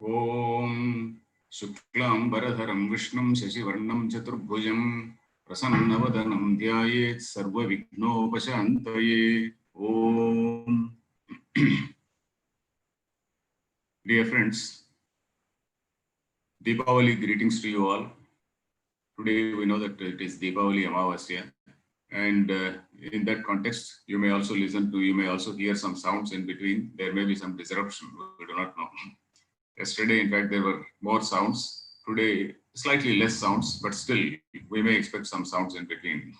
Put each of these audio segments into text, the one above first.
ॐ शुक्लाम्बरधरं विष्णुं शशिवर्णं चतुर्भुजं प्रसन्नवदनं ध्यायेत् सर्वविघ्नोपशान्तये। ॐ Dear friends, Deepavali greetings to you all. Today we know that it is Deepavali Amavasya, and in that context, you may also hear some sounds in between. There may be some disruption. We do not know. Yesterday, in fact, there were more sounds. Today, slightly less sounds, but still, we may expect some sounds in between.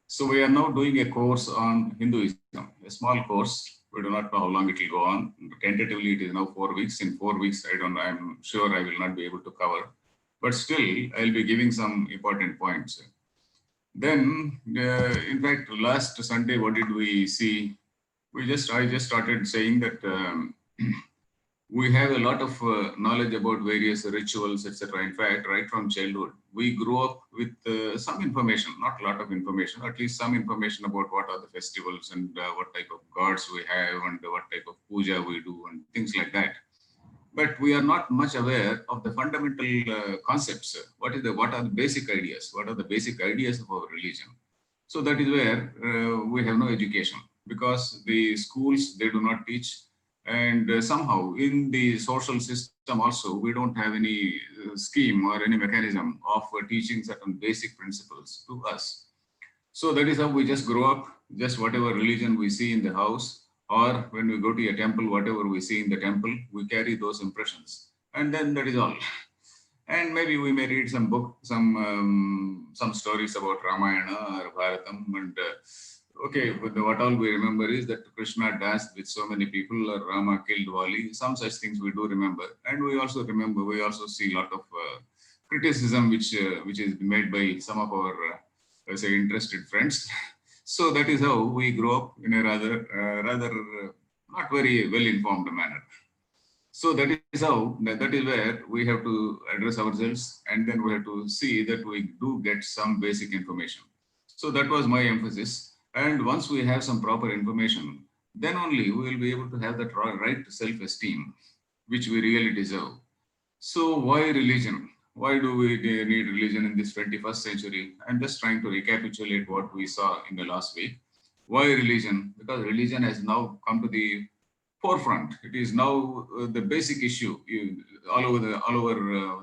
So, we are now doing a course on Hinduism, a small course. We do not know how long it will go on. Tentatively, it is now 4 weeks. In 4 weeks, I'm sure I will not be able to cover. But still, I'll be giving some important points. Then, in fact, last Sunday, what did we see? I just started saying that we have a lot of knowledge about various rituals, etc. In fact, right from childhood, we grew up with some information, not a lot of information, at least some information about what are the festivals and what type of gods we have and what type of puja we do and things like that. But we are not much aware of the fundamental concepts. What are the basic ideas? What are the basic ideas of our religion? So that is where we have no education because the schools they do not teach, and somehow in the social system also we don't have any scheme or any mechanism of teaching certain basic principles to us. So that is how we just grow up, just whatever religion we see in the house, or when we go to a temple, whatever we see in the temple, we carry those impressions. And then that is all. And maybe we may read some book, some stories about Ramayana or Bharatam. And okay, but what all we remember is that Krishna danced with so many people, or Rama killed Wali. Some such things we do remember. And we also remember, we also see a lot of criticism which is made by some of our say interested friends. So that is how we grow up in a rather not very well informed manner. So that is where we have to address ourselves, and then we have to see that we do get some basic information. So that was my emphasis. And once we have some proper information, then only we will be able to have that right self-esteem, which we really deserve. So why religion? Why do we need religion in this 21st century? I'm just trying to recapitulate what we saw in the last week. Why religion? Because religion has now come to the forefront. It is now the basic issue all over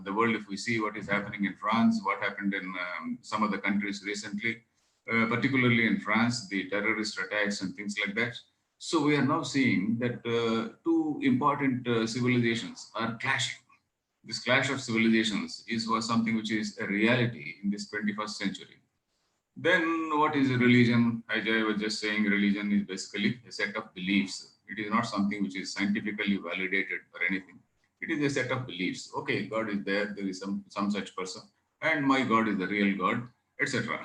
the world. If we see what is happening in France, what happened in some of the countries recently, particularly in France, the terrorist attacks and things like that. So we are now seeing that two important civilizations are clashing. This clash of civilizations is was something which is a reality in this 21st century. Then what is religion? As I was just saying, religion is basically a set of beliefs. It is not something which is scientifically validated or anything. It is a set of beliefs. Okay, God is there, there is some such person, and my God is the real God, etc.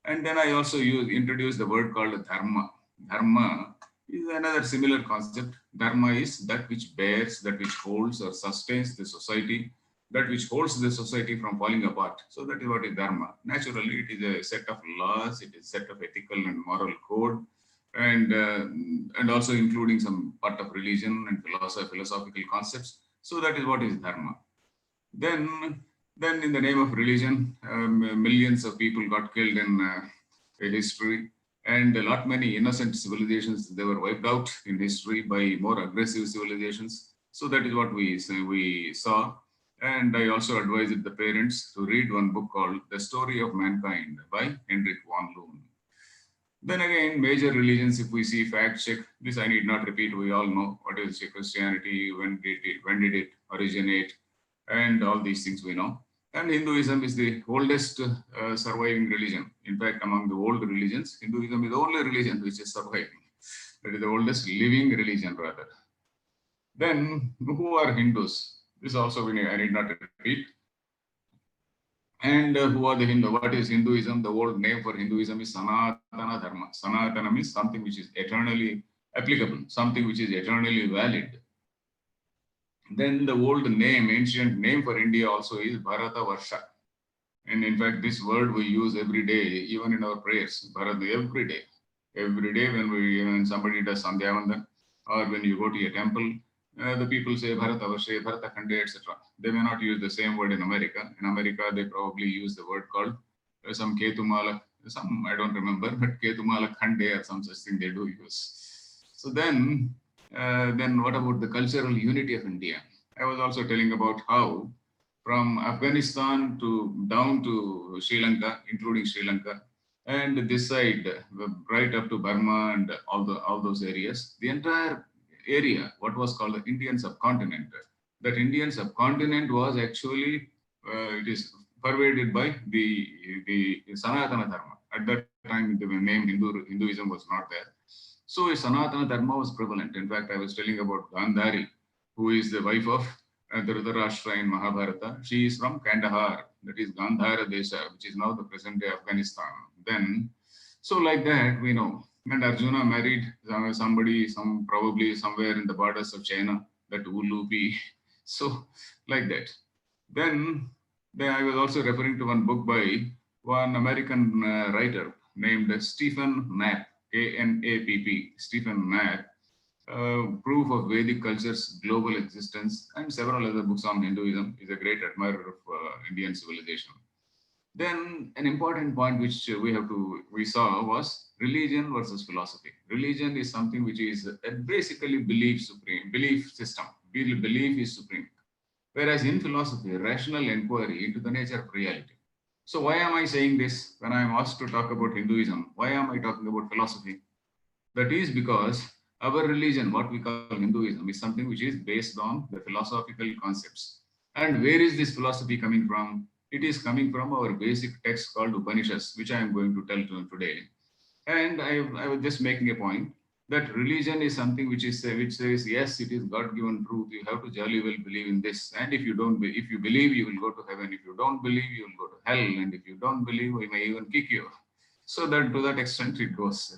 And then I also introduce the word called dharma. Dharma is another similar concept. Dharma is that which bears, that which holds or sustains the society, that which holds the society from falling apart. So that is what is dharma. Naturally, it is a set of laws, it is a set of ethical and moral code, and also including some part of religion and philosophical concepts. So that is what is dharma. Then, then in the name of religion, millions of people got killed in history, and a lot many innocent civilizations they were wiped out in history by more aggressive civilizations. So that is what we saw. And I also advised the parents to read one book called The Story of Mankind by Hendrik von Loon. Then again, major religions, if we see fact check, this I need not repeat, we all know what is Christianity, when did it originate, and all these things we know. And Hinduism is the oldest surviving religion. In fact, among the old religions, Hinduism is the only religion which is surviving. That is the oldest living religion, rather. Then, who are Hindus? This also I need not repeat. And who are the Hindu? What is Hinduism? The old name for Hinduism is Sanatana Dharma. Sanatana means something which is eternally applicable, something which is eternally valid. Then the old name, ancient name for India also is Bharata Varsha. And in fact, this word we use every day, even in our prayers. Bharat, every day. Every day when somebody does Sandhyavandan or when you go to a temple, the people say Bharatavarshe, Bharatakhande, etc. They may not use the same word in America. In America, they probably use the word called some Ketumala, some I don't remember, but Ketumala Khande or some such thing they do use. So then what about the cultural unity of India? I was also telling about how from Afghanistan to down to Sri Lanka, including Sri Lanka, and this side, right up to Burma and all those areas, the entire area, what was called the Indian subcontinent. That Indian subcontinent was actually it is pervaded by the Sanatana Dharma. At that time, the name Hinduism was not there. So Sanatana Dharma was prevalent. In fact, I was telling about Gandhari, who is the wife of Dhritarashtra in Mahabharata. She is from Kandahar, that is Gandhara Desha, which is now the present day Afghanistan. Then, so like that, we know. And Arjuna married somebody, probably somewhere in the borders of China, that Ulupi. So, like that. Then I was also referring to one book by one American writer named Stephen Knapp, Knapp, Stephen Knapp, Proof of Vedic Culture's Global Existence, and several other books on Hinduism. Is a great admirer of Indian civilization. Then an important point which we saw was religion versus philosophy. Religion is something which is basically belief system. Belief is supreme. Whereas in philosophy, rational inquiry into the nature of reality. So why am I saying this when I am asked to talk about Hinduism? Why am I talking about philosophy? That is because our religion, what we call Hinduism, is something which is based on the philosophical concepts. And where is this philosophy coming from? It is coming from our basic text called Upanishads, which I am going to tell to you today. And I was just making a point that religion is something which says yes, it is God-given truth. You have to jolly well believe in this. And if you believe, you will go to heaven. If you don't believe, you will go to hell. And if you don't believe, we may even kick you. So that to that extent it goes.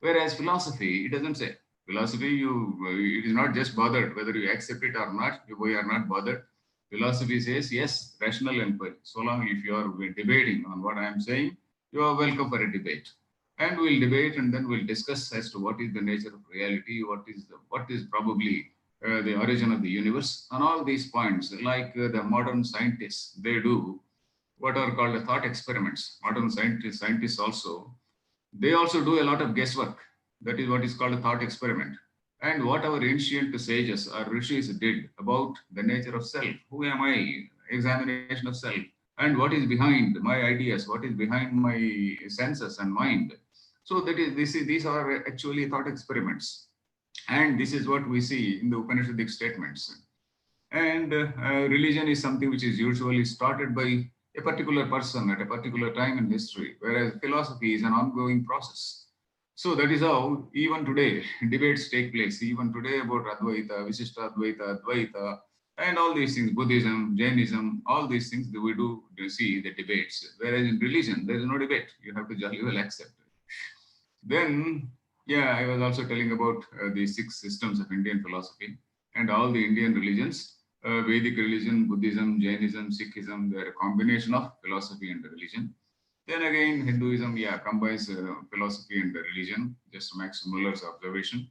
Whereas philosophy, it doesn't say. Philosophy, it is not just bothered whether you accept it or not. We are not bothered. Philosophy says yes, rational inquiry. So long if you are debating on what I am saying, you are welcome for a debate. And we'll debate and then we'll discuss as to what is the nature of reality, what is probably the origin of the universe, and all these points. Like the modern scientists, they do what are called the thought experiments. Modern scientists also, they also do a lot of guesswork. That is what is called a thought experiment. And what our ancient sages or rishis did about the nature of self. Who am I? Examination of self. And what is behind my ideas? What is behind my senses and mind? So these are actually thought experiments. And this is what we see in the Upanishadic statements. And religion is something which is usually started by a particular person at a particular time in history, whereas philosophy is an ongoing process. So that is how even today debates take place, even today about Advaita, Visishtadvaita, Advaita, and all these things, Buddhism, Jainism, all these things that we do see the debates. Whereas in religion, there is no debate. You have to jolly well accept it. Then, yeah, I was also telling about the 6 systems of Indian philosophy and all the Indian religions, Vedic religion, Buddhism, Jainism, Sikhism, they are a combination of philosophy and religion. Then again, Hinduism, yeah, combines philosophy and religion, just Max Muller's observation.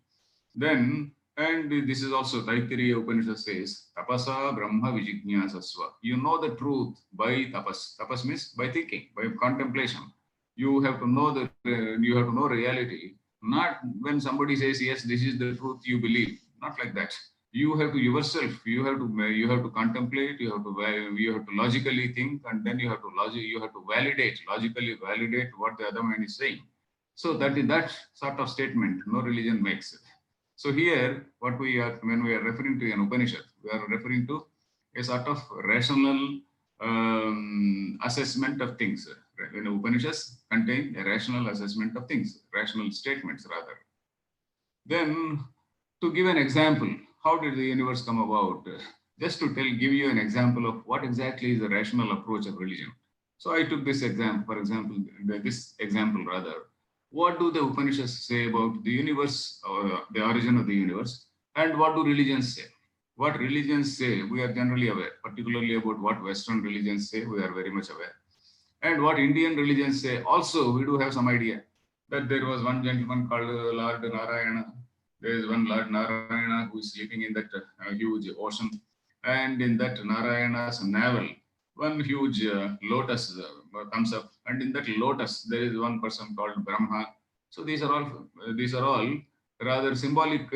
Then, and this is also Taittiriya Upanishad says, Tapasa Brahma Vijijnasasva. You know the truth by tapas. Tapas means by thinking, by contemplation. You have to know reality. Not when somebody says, yes, this is the truth, you believe. Not like that. You have to yourself, you have to contemplate, you have to logically think, and then you have to logically validate what the other man is saying. So that is that sort of statement no religion makes it. So here, when we are referring to an Upanishad, we are referring to a sort of rational assessment of things. When Upanishads contain a rational assessment of things, rational statements rather. Then, to give an example, how did the universe come about? Just to give you an example of what exactly is the rational approach of religion. So I took this example, rather. What do the Upanishads say about the universe, or the origin of the universe, and what do religions say? What religions say, we are generally aware, particularly about what Western religions say, we are very much aware. And what Indian religions say, also we do have some idea that there was one gentleman called Lord Narayana. There is one Lord Narayana who is sleeping in that huge ocean, and in that Narayana's navel, one huge lotus comes up, and in that lotus there is one person called Brahma. So these are all rather symbolic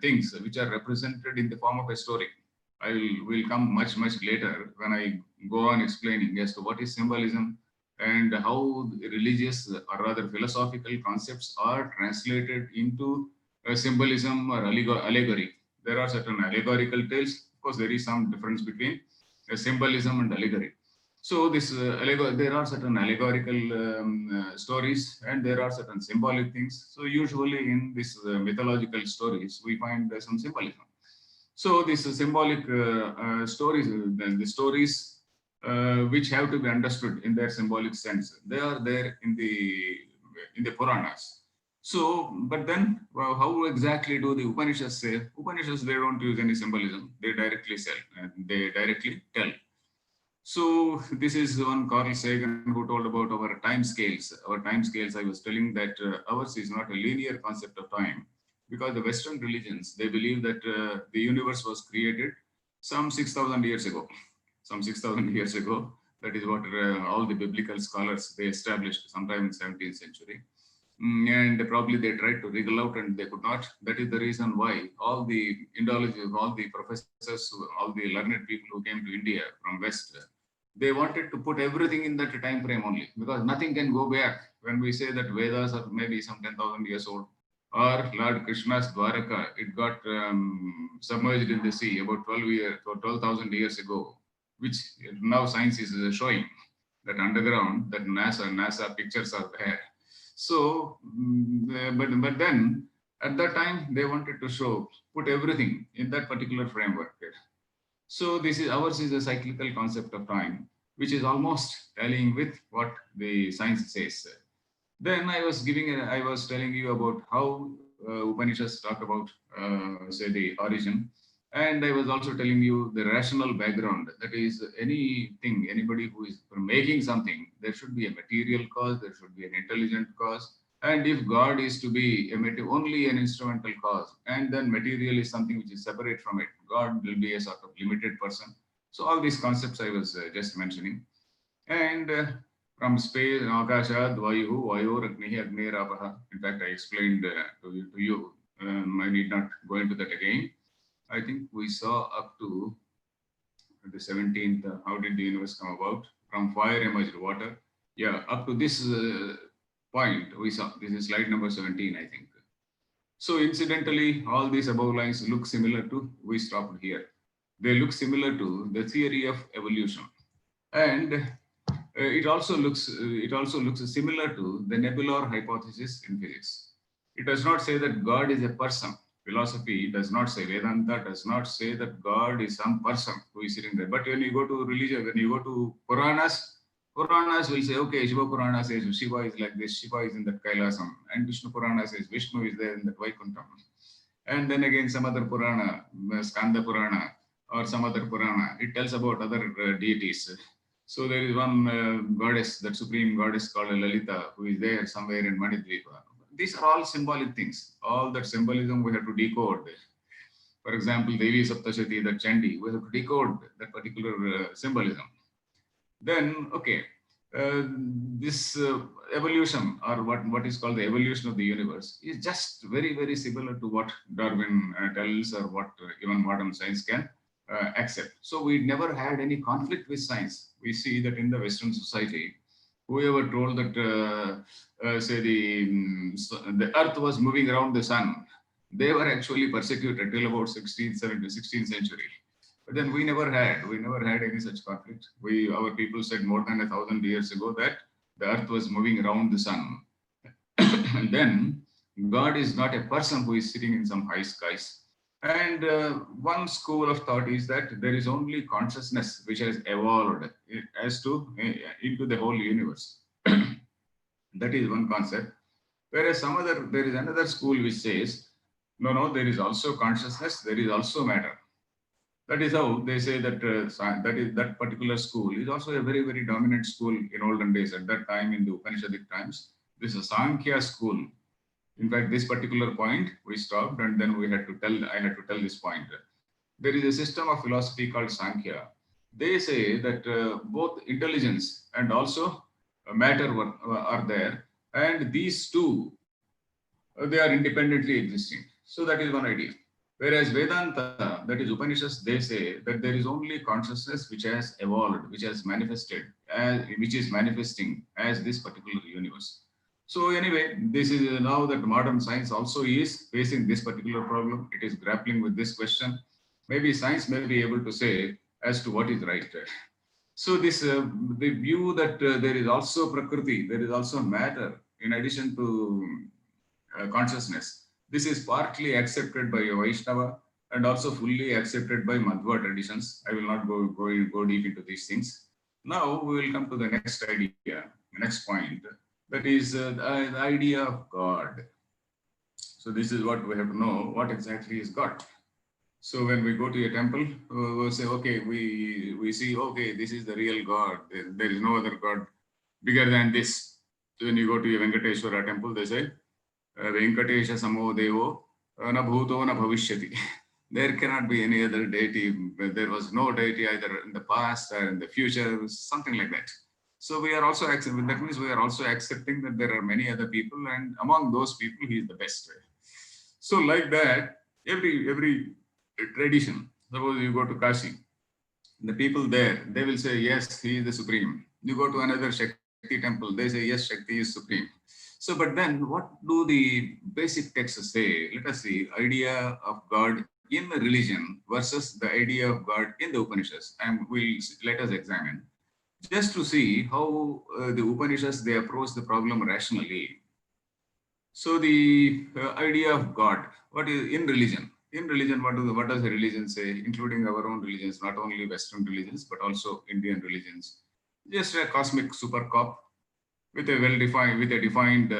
things which are represented in the form of a story. I will come much later when I go on explaining as to what is symbolism and how religious or rather philosophical concepts are translated into symbolism or allegory. There are certain allegorical tales. Of course, there is some difference between symbolism and allegory. So there are certain allegorical stories and there are certain symbolic things. So usually in these mythological stories, we find some symbolism. So these symbolic stories, the stories which have to be understood in their symbolic sense, they are there in the Puranas. So, but then how exactly do the Upanishads say? Upanishads, they don't use any symbolism. They directly they directly tell. So this is one Carl Sagan who told about our time scales. Our time scales, I was telling that ours is not a linear concept of time because the Western religions, they believe that the universe was created some 6,000 years ago. Some 6,000 years ago. That is what all the biblical scholars, they established sometime in 17th century. And probably they tried to wriggle out and they could not. That is the reason why all the Indologists, all the professors, all the learned people who came to India from West, they wanted to put everything in that time frame only because nothing can go back. When we say that Vedas are maybe some 10,000 years old, or Lord Krishna's Dwaraka, it got submerged in the sea about 12,000 years ago, which now science is showing that underground, that NASA pictures are there. So, but then at that time they wanted to put everything in that particular framework. So ours is a cyclical concept of time, which is almost tallying with what the science says. Then I was telling you about how Upanishads talk about, say, the origin. And I was also telling you the rational background. That is, anybody who is making something, there should be a material cause, there should be an intelligent cause. And if God is to be only an instrumental cause, and then material is something which is separate from it, God will be a sort of limited person. So all these concepts I was just mentioning. And from space, Akashad, Vayu, Vayor, Agnihi, Agnirapaha. In fact, I explained to you. I need not go into that again. I think we saw up to the 17th, how did the universe come about? From fire emerged water. Yeah, up to this point, we saw. This is slide number 17, I think. So incidentally, all these above lines look similar to, we stopped here. They look similar to the theory of evolution. And it also looks similar to the nebular hypothesis in physics. It does not say that God is a person. Philosophy does not say, Vedanta does not say that God is some person who is sitting there. But when you go to religion, when you go to Puranas will say, okay, Shiva Purana says Shiva is like this, Shiva is in that Kailasam, and Vishnu Purana says Vishnu is there in that Vaikuntham. And then again, some other Purana, Skanda Purana, or some other Purana, it tells about other deities. So there is one goddess, that supreme goddess called Lalita, who is there somewhere in Manidvipa. These are all symbolic things. All that symbolism we have to decode. For example, Devi Saptashati, the Chandi, we have to decode that particular symbolism. Then, okay, this evolution, or what is called the evolution of the universe, is just very similar to what Darwin tells, or what even modern science can accept. So we never had any conflict with science. We see that in the Western society, whoever told that, say, the Earth was moving around the sun, they were actually persecuted till about 16th century. But then we never had any such conflict. Our people said more than 1,000 years ago that the Earth was moving around the sun. And then God is not a person who is sitting in some high skies. And one school of thought is that there is only consciousness which has evolved into the whole universe. That is one concept. Whereas there is another school which says, no, there is also consciousness, there is also matter. That is how they say that that particular school is also a very dominant school in olden days. At that time, in the Upanishadic times, this is a Sankhya school. In fact, this particular point we stopped, and then I had to tell this point. There is a system of philosophy called Sankhya. They say that both intelligence and also matter are there, and these two they are independently existing. So that is one idea. Whereas Vedanta, that is Upanishads, they say that there is only consciousness which has evolved, which has manifested, which is manifesting as this particular universe. So anyway, this is now that modern science also is facing this particular problem. It is grappling with this question. Maybe science may be able to say as to what is right. So this the view that there is also Prakriti, there is also matter in addition to consciousness. This is partly accepted by Vaishnava and also fully accepted by Madhva traditions. I will not go deep into these things. Now we will come to the next idea, next point. That is the idea of God. So this is what we have to know. What exactly is God? So when we go to a temple, we'll say, okay, we see, okay, this is the real God. There is no other God bigger than this. So when you go to a Venkateshwara temple, they say, Venkatesha Samo Devo na Bhuto na Bhavishyati. There cannot be any other deity. There was no deity either in the past or in the future, something like that. So we are also accepting, that means we are also accepting that there are many other people, and among those people, he is the best. So like that, every tradition, suppose you go to Kashi, the people there, they will say, yes, he is the supreme. You go to another Shakti temple, they say, yes, Shakti is supreme. So, but then what do the basic texts say? Let us see, idea of God in the religion versus the idea of God in the Upanishads. And let us examine just to see how the Upanishads, they approach the problem rationally. So the idea of God, what is in religion? In religion, what does the religion say, including our own religions, not only Western religions, but also Indian religions? Just a cosmic super cop with a well-defined, with a defined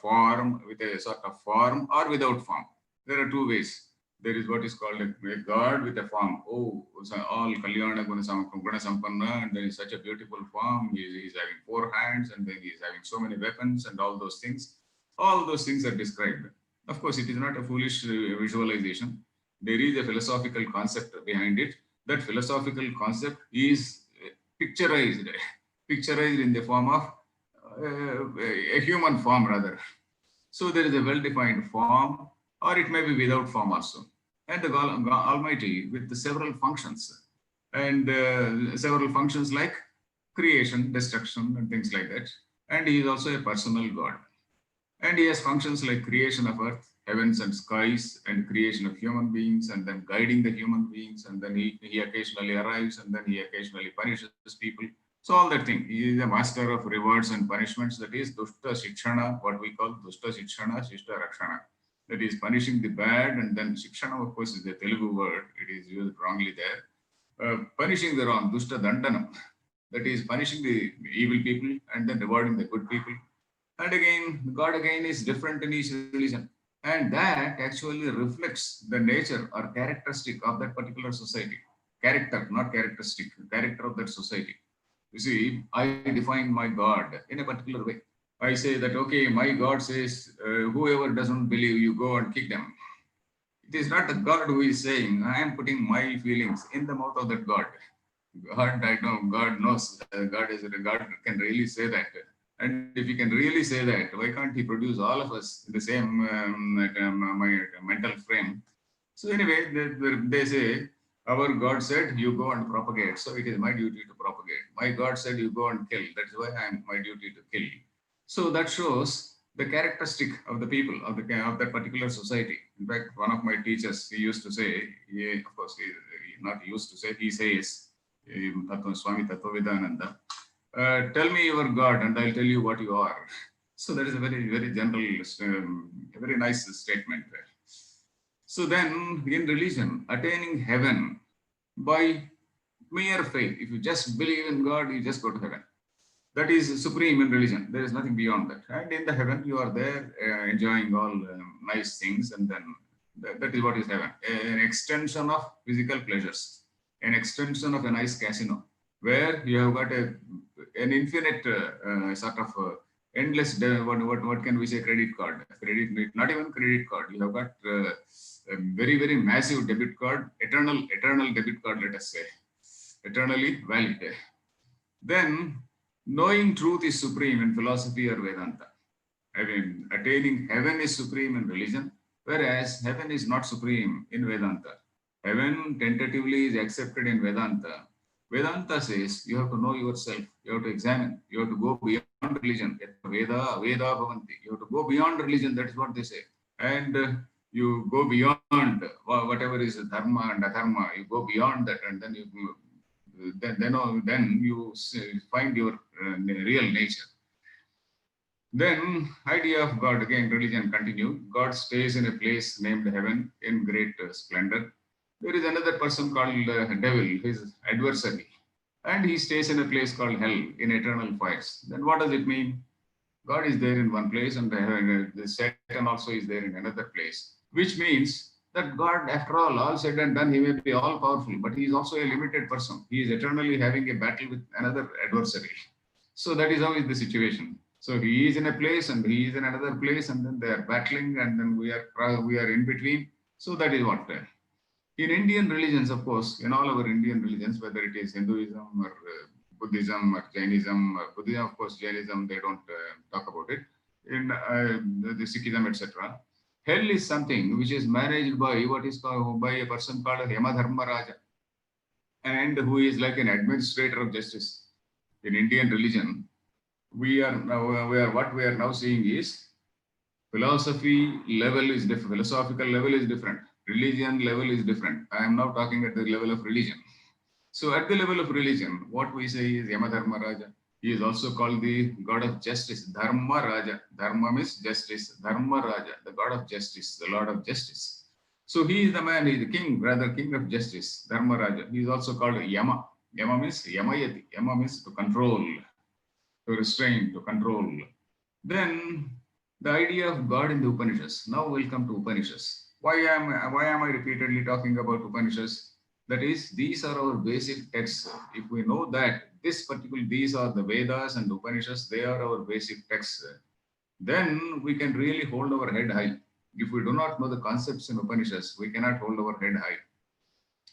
form, with a sort of form or without form. There are two ways. There is what is called a God with a form. Oh, so all Kalyana Guna Sampanna, and there is such a beautiful form. He is having four hands, and then he is having so many weapons and all those things. All those things are described. Of course, it is not a foolish visualization. There is a philosophical concept behind it. That philosophical concept is picturized, picturized in the form of a human form rather. So there is a well-defined form, or it may be without form also. And the Almighty with the several functions, and several functions like creation, destruction, and things like that. And he is also a personal God. And he has functions like creation of earth, heavens and skies, and creation of human beings, and then guiding the human beings, and then he occasionally arrives, and then he occasionally punishes people. So all that thing, he is a master of rewards and punishments. That is Dushta Shikshana, what we call Dushta Shikshana, Shishta Rakshana. That is punishing the bad, and then Shikshana, of course, is a Telugu word. It is used wrongly there. Punishing the wrong, Dushta Dandanam. That is punishing the evil people and then rewarding the good people. And again, God again is different in each religion. And that actually reflects the nature or characteristic of that particular society. Character, not characteristic, character of that society. You see, I define my God in a particular way. I say that, okay, my God says, whoever doesn't believe, you go and kick them. It is not the God who is saying, I am putting my feelings in the mouth of that God. God, I know, God knows, God can really say that. And if he can really say that, why can't he produce all of us in the same mental frame? So anyway, they say, our God said, you go and propagate. So it is my duty to propagate. My God said, you go and kill. That's why I am my duty to kill. So that shows the characteristic of the people of that particular society. In fact, one of my teachers, he used to say, of course, he not used to say, he says, Swami Tattvavidananda, tell me your God and I'll tell you what you are. So that is a very, very general, a very nice statement there. So then in religion, attaining heaven by mere faith, if you just believe in God, you just go to heaven. That is supreme in religion. There is nothing beyond that. And in the heaven, you are there enjoying all nice things, and then that is what is heaven. An extension of physical pleasures, an extension of a nice casino, where you have got an infinite sort of endless, what can we say, credit card, not even credit card. You have got a very, very massive debit card, eternal debit card, let us say, eternally valid. Then knowing truth is supreme in philosophy or Vedanta. I mean, attaining heaven is supreme in religion, whereas heaven is not supreme in Vedanta. Heaven tentatively is accepted in Vedanta. Vedanta says you have to know yourself, you have to examine, you have to go beyond religion. Veda bhavanti. You have to go beyond religion, that is what they say. And you go beyond whatever is dharma and adharma, you go beyond that, and then you find your real nature. Then idea of God, again religion continued. God stays in a place named heaven in great splendor. There is another person called devil, his adversary, and he stays in a place called hell in eternal fires. Then what does it mean? God is there in one place and the Satan also is there in another place, which means that God, after all said and done, he may be all powerful, but he is also a limited person. He is eternally having a battle with another adversary. So that is how is the situation. So he is in a place and he is in another place, and then they are battling, and then we are in between. So that is what. In Indian religions, of course, in all our Indian religions, whether it is Hinduism or Buddhism or Jainism, Buddhism, of course, Jainism, they don't talk about it. In the Sikhism, etc. Hell is something which is managed by what is called by a person called Yamadharma Raja, and who is like an administrator of justice. In Indian religion, what we are now seeing is philosophy level is different, philosophical level is different, religion level is different. I am now talking at the level of religion. So at the level of religion, what we say is Yamadharma Raja. He is also called the god of justice, Dharma Raja. Dharma means justice, Dharma Raja, the god of justice, the lord of justice. So he is the man, he is the king, rather king of justice, Dharma Raja. He is also called Yama. Yama means Yamayati. Yama means to control, to restrain, to control. Then the idea of God in the Upanishads. Now we'll come to Upanishads. Why am I repeatedly talking about Upanishads? That is, these are our basic texts. If we know that these are the Vedas and Upanishads, they are our basic texts, then we can really hold our head high. If we do not know the concepts in Upanishads, we cannot hold our head high.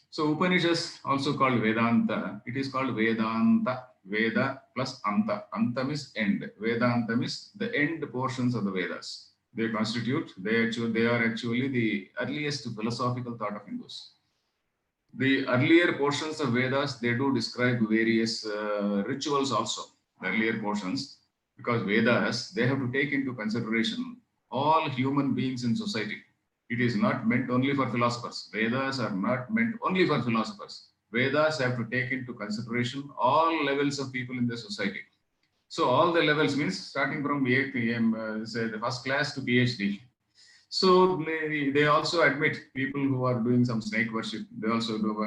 So Upanishads, also called Vedanta, it is called Vedanta. Veda plus Anta. Anta means end. Vedanta means the end portions of the Vedas. They are actually the earliest philosophical thought of Hindus. The earlier portions of Vedas, they do describe various rituals also, the earlier portions, because Vedas, they have to take into consideration all human beings in society. It is not meant only for philosophers. Vedas are not meant only for philosophers. Vedas have to take into consideration all levels of people in the society. So all the levels means starting from say the first class to PhD. So they also admit people who are doing some snake worship. They also do,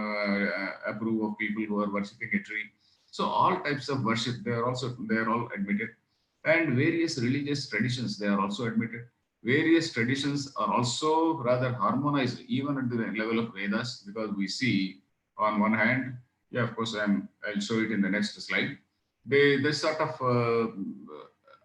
approve of people who are worshipping a tree. So all types of worship, they are all admitted. And various religious traditions, they are also admitted. Various traditions are also rather harmonized even at the level of Vedas, because we see on one hand, yeah, of course, I'll show it in the next slide. This sort of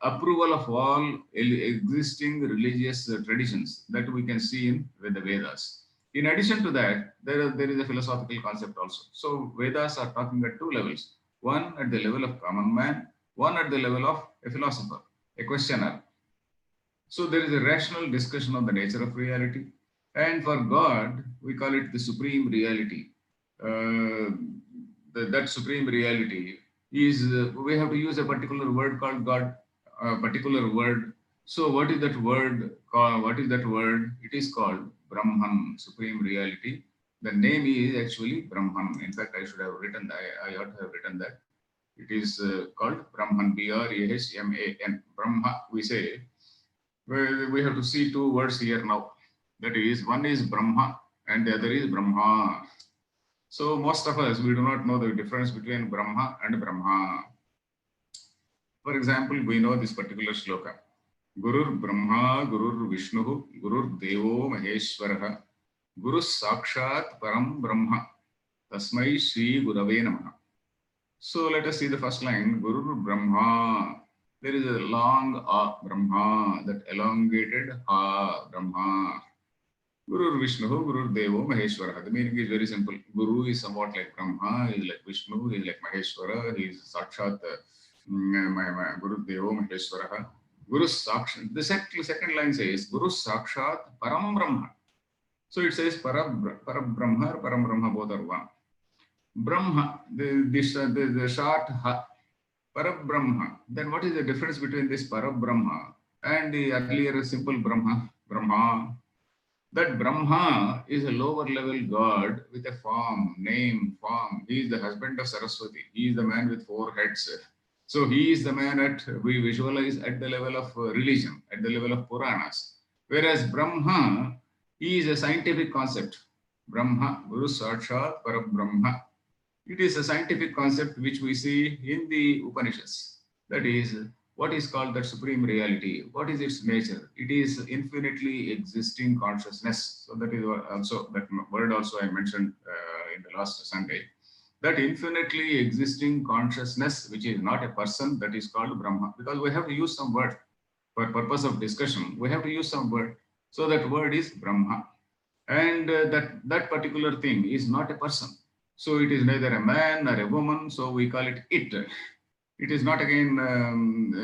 approval of all existing religious traditions that we can see in the Vedas. In addition to that, there is a philosophical concept also. So Vedas are talking at two levels. One at the level of common man, one at the level of a philosopher, a questioner. So there is a rational discussion on the nature of reality. And for God, we call it the supreme reality. That supreme reality is, we have to use a particular word called God, a particular word. So what is that word called? What is that word? It is called Brahman, supreme reality. The name is actually Brahman. In fact, I should have written that. I ought to have written that. It is called Brahman, B-R-A-H-M-A-N. Brahma, we say. We have to see two words here now. That is, one is Brahma and the other is Brahma. So most of us, we do not know the difference between Brahma and Brahma. For example, we know this particular shloka. Gurur Brahma, Gurur Vishnu, Gurur Devo Maheshwaraha, Guru Sakshat Param Brahma, Tasmai Shri Gurave Namaha. So let us see the first line, Gurur Brahma. there is a long Brahma, that elongated Brahma. Guru Vishnu, Guru Devo Maheshwara. The meaning is very simple. Guru is somewhat like Brahma, he is like Vishnu, he is like Maheshwara, he is Sakshat Guru Devo Maheshwara. Guru Sakshat. The second line says Guru Sakshat Param Brahma. So it says Param Brahma or Param Brahma, both are one. Brahma, the short ha, Parabrahma. Then what is the difference between this Parabrahma and the earlier simple Brahma? That Brahma is a lower level God with a form, name, form. He is the husband of Saraswati. He is the man with 4 heads. So he is the man we visualize at the level of religion, at the level of Puranas. Whereas Brahma, he is a scientific concept. Brahma, Guru Sakshat Parabrahma. It is a scientific concept which we see in the Upanishads. That is, what is called the supreme reality? What is its nature? It is infinitely existing consciousness. So that is also, that word also I mentioned in the last Sunday. That infinitely existing consciousness, which is not a person, that is called Brahma. Because we have to use some word for purpose of discussion. We have to use some word. So that word is Brahma. And that particular thing is not a person. So it is neither a man nor a woman, so we call it it. It is not again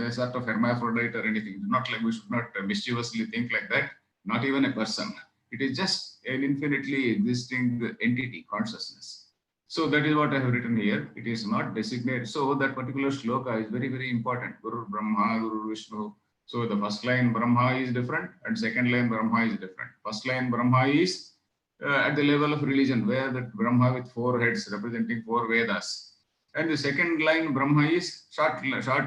a sort of hermaphrodite or anything. Not like, we should not mischievously think like that. Not even a person. It is just an infinitely existing entity, consciousness. So that is what I have written here. It is not designated. So that particular shloka is very, very important. Guru Brahma, Guru Vishnu. So the first line Brahma is different and second line Brahma is different. First line Brahma is at the level of religion, where that Brahma with 4 heads representing 4 Vedas. And the second line Brahma is short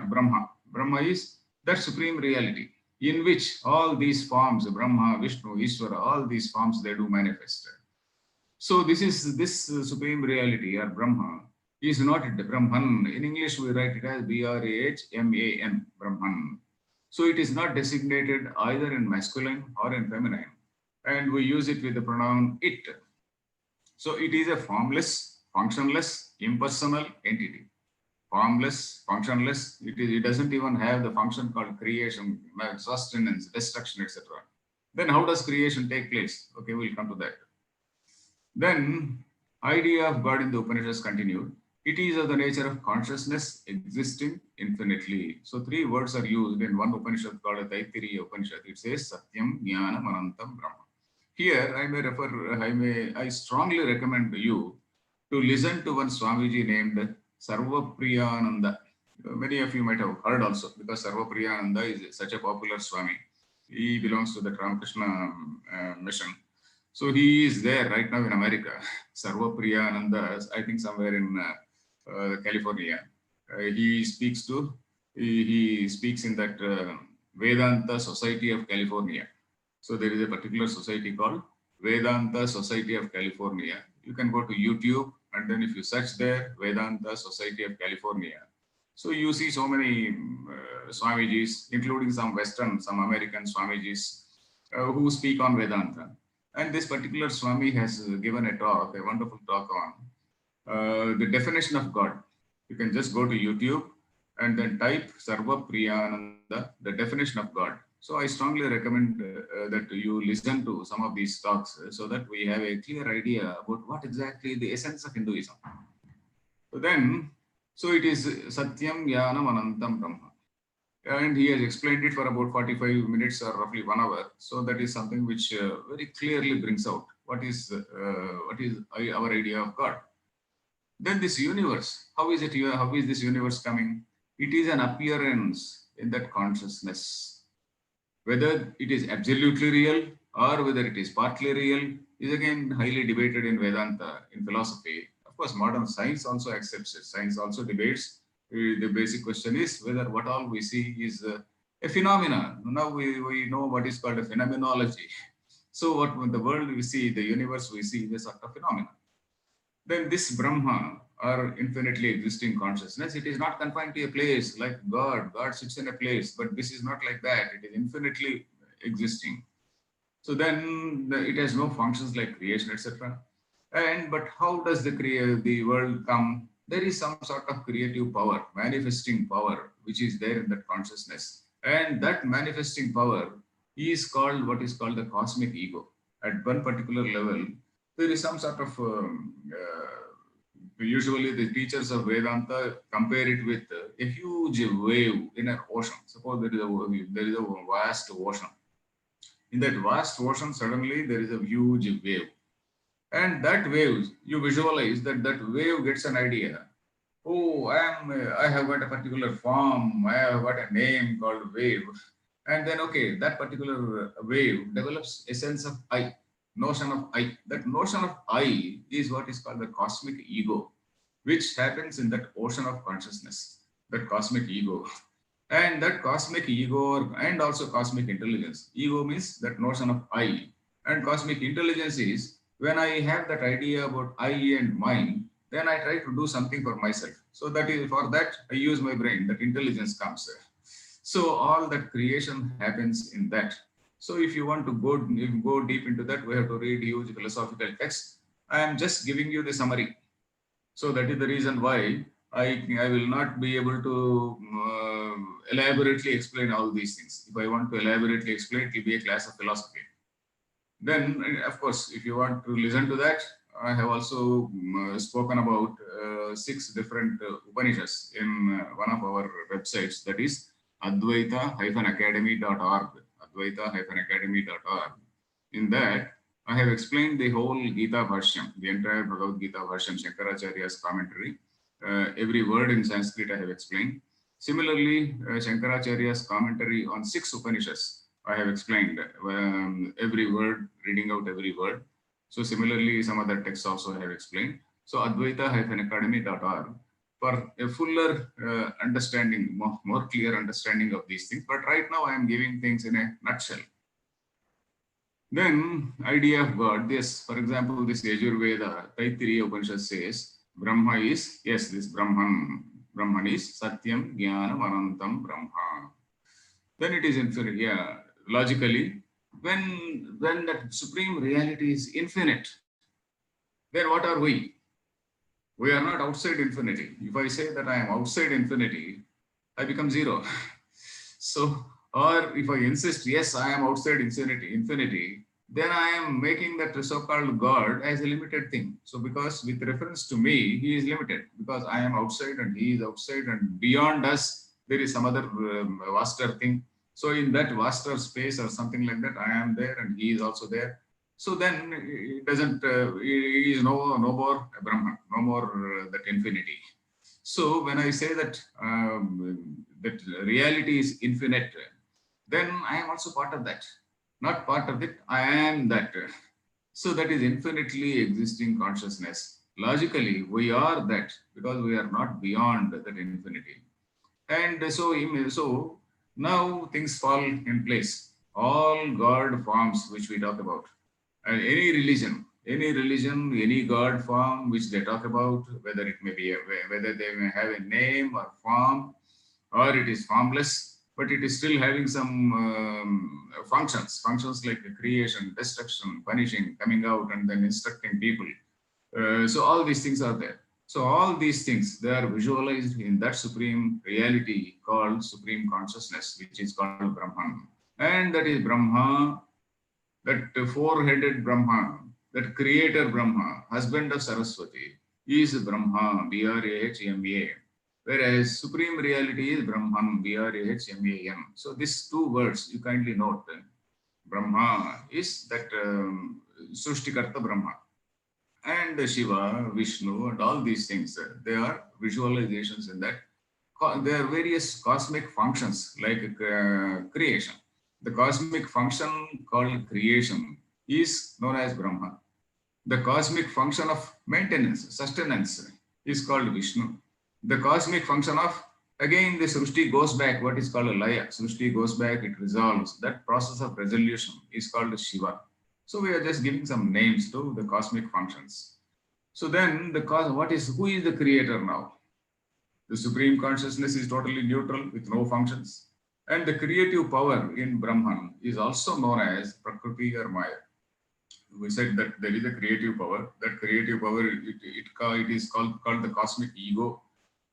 Brahma. Brahma is that supreme reality in which all these forms, Brahma, Vishnu, Ishvara, all these forms, they do manifest. So this supreme reality or Brahma is not Brahman. In English we write it as Brahman, Brahman. So it is not designated either in masculine or in feminine. And we use it with the pronoun it. So it is a formless, functionless, impersonal entity. Formless, functionless, it doesn't even have the function called creation, sustenance, destruction, etc. Then how does creation take place? Okay, we'll come to that. Then idea of God in the Upanishads continued. It is of the nature of consciousness existing infinitely. So 3 words are used in one Upanishad called a Taittiriya Upanishad. It says Satyam, Jnanam, Anantam, Brahma. Here I strongly recommend you to listen to one Swamiji named Sarvapriyananda. Many of you might have heard also, because Sarvapriyananda is such a popular Swami. He belongs to the Ramakrishna mission. So he is there right now in America. Sarvapriyananda, I think somewhere in California. He speaks in that Vedanta Society of California. So there is a particular society called Vedanta Society of California. You can go to YouTube, and then if you search there, Vedanta Society of California. So you see so many Swamijis, including some Western, some American Swamijis who speak on Vedanta. And this particular Swami has given a talk, a wonderful talk on the definition of God. You can just go to YouTube and then type Sarvapriyananda, the definition of God. So I strongly recommend that you listen to some of these talks so that we have a clear idea about what exactly the essence of Hinduism. So it is Satyam, Jnanam, Anantam, Brahma. And he has explained it for about 45 minutes or roughly 1 hour. So that is something which very clearly brings out what is our idea of God. Then this universe, how is this universe coming? It is an appearance in that consciousness. Whether it is absolutely real or whether it is partly real is again highly debated in Vedanta, in philosophy. Of course, modern science also accepts it. Science also debates. The basic question is whether what all we see is a phenomenon. Now we know what is called a phenomenology. So what the world we see, the universe we see is a sort of phenomenon. Then this Brahma, or infinitely existing consciousness, it is not confined to a place like God. God sits in a place, but this is not like that. It is infinitely existing. So then it has no functions like creation, etc. But how does the world come? there is some sort of creative power, manifesting power, which is there in that consciousness. And that manifesting power is called what is called the cosmic ego. At one particular level, there is some sort of usually the teachers of Vedanta compare it with a huge wave in an ocean. Suppose there is a vast ocean. In that vast ocean, suddenly there is a huge wave. And that wave, you visualize that that wave gets an idea. Oh, I have got a particular form, I have got a name called wave. And then, okay, that particular wave develops a sense of I, notion of I. That notion of I is what is called the cosmic ego, which happens in that ocean of consciousness, that cosmic ego. And that cosmic ego and also cosmic intelligence. Ego means that notion of I. And cosmic intelligence is when I have that idea about I and mine, then I try to do something for myself. So that is for that I use my brain, that intelligence comes. So all that creation happens in that. So if you want to go deep into that, we have to read huge philosophical texts. I am just giving you the summary. So that is the reason why I will not be able to elaborately explain all these things. If I want to elaborately explain, it will be a class of philosophy. Then, of course, if you want to listen to that, I have also spoken about 6 different Upanishads in one of our websites, that is advaita-academy.org, advaita-academy.org. In that, I have explained the whole Gita Bhashyam, the entire Bhagavad Gita Bhashyam, Shankaracharya's commentary. Every word in Sanskrit I have explained. Similarly, Shankaracharya's commentary on 6 Upanishads, I have explained every word, reading out every word. So similarly, some other texts also I have explained. So advaita-academy.org for a fuller understanding, more clear understanding of these things. But right now I am giving things in a nutshell. Then idea of God, this, for example, this Yajurveda, Taittiriya Upanishad says, Brahma is, yes, this Brahman is Satyam, Jnanam, Anantam, Brahma. Then it is infinite, yeah, logically. When that supreme reality is infinite, then what are we? We are not outside infinity. If I say that I am outside infinity, I become zero. So, or if I insist, yes, I am outside infinity, then I am making that so-called God as a limited thing. So because with reference to me, he is limited because I am outside and he is outside and beyond us, there is some other vaster thing. So in that vaster space or something like that, I am there and he is also there. So then it doesn't, he is no more Brahman, no more that infinity. So when I say that that reality is infinite, then I am also part of that. Not part of it, I am that. So that is infinitely existing consciousness. Logically, we are that because we are not beyond that infinity. And so now things fall in place. All God forms which we talk about, and any religion, any God form which they talk about, whether it may be whether they may have a name or form, or it is formless, but it is still having some functions like creation, destruction, punishing, coming out, and then instructing people. So all these things are there. So all these things, they are visualized in that supreme reality called supreme consciousness, which is called Brahman. And that is Brahma, that four-headed Brahma, that creator Brahma, husband of Saraswati, is Brahma, B-R-A-H-M-A. Whereas supreme reality is Brahman, B-R-A-H-M-A-N. So these 2 words, you kindly note. Brahma is that Srishtikarta Brahma. And Shiva, Vishnu, and all these things, they are visualizations in that. There are various cosmic functions like creation. The cosmic function called creation is known as Brahma. The cosmic function of maintenance, sustenance is called Vishnu. The cosmic function of, again, the Srishti goes back, what is called a Laya. Srishti goes back, it resolves. That process of resolution is called Shiva. So we are just giving some names to the cosmic functions. So then who is the creator now? The supreme consciousness is totally neutral with no functions. And the creative power in Brahman is also known as Prakriti or Maya. we said that there is a creative power. That creative power, it is called the cosmic ego,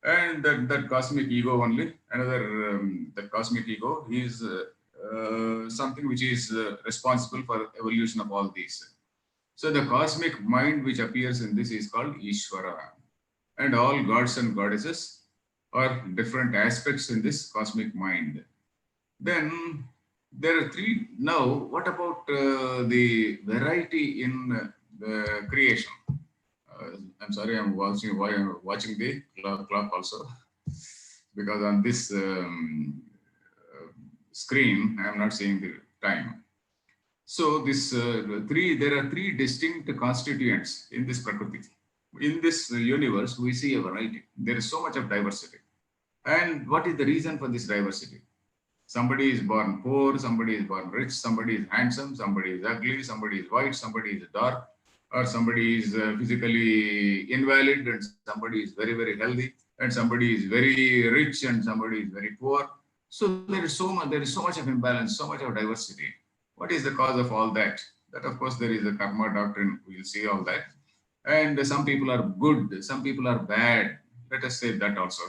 and that cosmic ego only, another that cosmic ego is something which is responsible for evolution of all these. So the cosmic mind which appears in this is called Ishvara, and all gods and goddesses are different aspects in this cosmic mind. Then there are three. Now, what about the variety in the creation? I'm sorry, I'm watching the clock also, because on this screen I am not seeing the time. So there are three distinct constituents in this Prakriti. In this universe, we see a variety. There is so much of diversity. And what is the reason for this diversity? Somebody is born poor, somebody is born rich, somebody is handsome, somebody is ugly, somebody is white, somebody is dark, or somebody is physically invalid, and somebody is very, very healthy, and somebody is very rich, and somebody is very poor. So there is so much of imbalance, so much of diversity. What is the cause of all that? That, of course, there is a karma doctrine. We'll see all that. And some people are good, some people are bad. Let us say that also.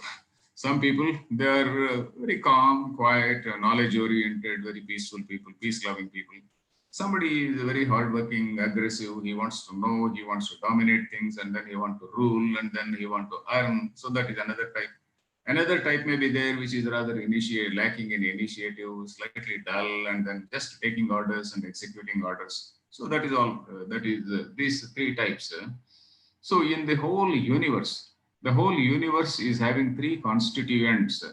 Some people, they are very calm, quiet, knowledge oriented, very peaceful people, peace loving people. Somebody is very hardworking, aggressive. He wants to know, he wants to dominate things, and then he wants to rule, and then he wants to earn. So that is another type. Another type may be there, which is rather lacking in initiative, slightly dull, and then just taking orders and executing orders. So that is all. That is these three types. So in the whole universe is having three constituents.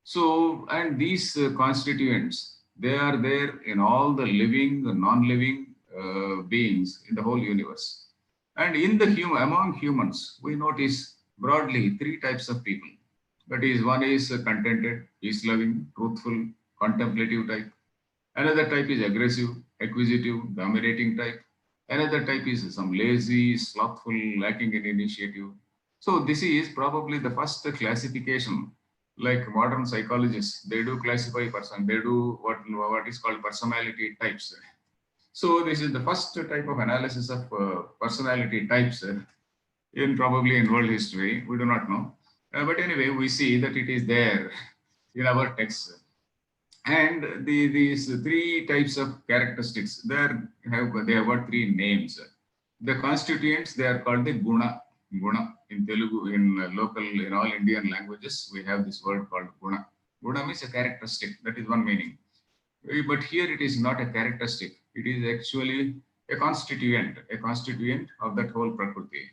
So, and these constituents, they are there in all the living, non-living beings in the whole universe. And in the among humans, we notice broadly three types of people. That is, one is contented, peace-loving, truthful, contemplative type. Another type is aggressive, acquisitive, dominating type. Another type is some lazy, slothful, lacking in initiative. So this is probably the first classification. Like modern psychologists, they do classify person. They do what is called personality types. So this is the first type of analysis of personality types in world history. We do not know, but anyway, we see that it is there in our texts. And these three types of characteristics, they have got three names. The constituents, they are called the guna. Guna in Telugu, in all Indian languages, we have this word called guna. Guna means a characteristic. That is one meaning. But here it is not a characteristic. It is actually a constituent of that whole Prakriti.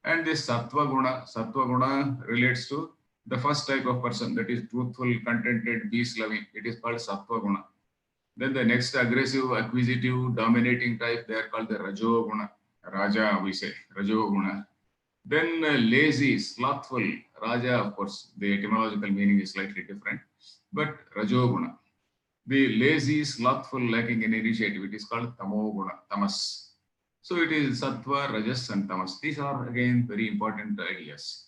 And this Sattva Guna relates to the first type of person, that is truthful, contented, peace-loving. It is called Sattva Guna. Then the next aggressive, acquisitive, dominating type, they are called the Rajo Guna. Raja, we say, Rajo Guna. Then lazy, slothful, Raja, of course, the etymological meaning is slightly different, but Rajo Guna. The lazy, slothful, lacking in initiative, it is called Tamo Guna, Tamas. So it is Sattva, Rajas, and Tamas. These are again very important ideas.